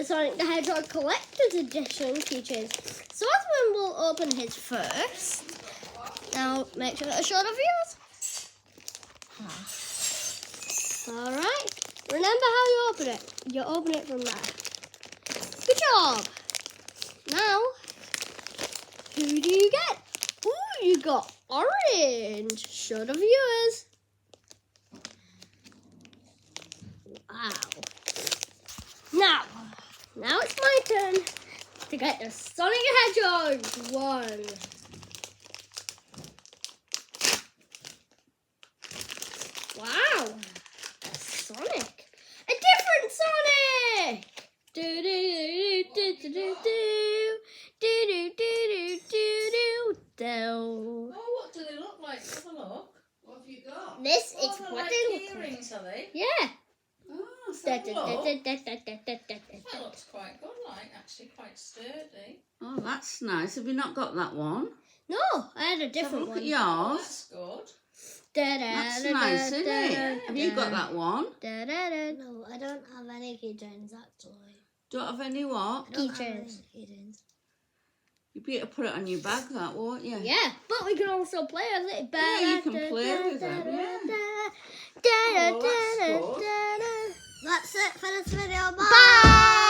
Sonic the Hedgehog Collector's Edition keychains. So Osman will open his first. Now make sure to show the viewers. Alright. Remember how you open it. You open it from there. Good job. Now, who do you get? Ooh, you got orange. Show the viewers. Wow. Now it's my turn to get the Sonic the Hedgehog one. Wow. Sonic. A different Sonic. Do do do do do do do do do do do. Oh, what do they look like? Have a look. What have you got? This is they're what like they look like. earrings, are they? Yeah. Oh, Da, have da, a da, look. da, da, da, da, da, da. That looks quite good, like, actually quite sturdy. Oh, that's nice. Have you not got that one? No, I had a Have a different look one. at Oh, yours. that's good. Da, da, That's da, nice, da, isn't da, it? da, Have you got that one? Da, da, da. No, I don't have any keychains actually. Don't have any what? I don't have any Keychains. keychains. You'd be able to put it on your bag, that, won't you? Yeah, but we can also play with it. Yeah, you can play with them, yeah. Da, da, Oh, da, that's da, good. da, da. That's it for this video. Bye. Bye.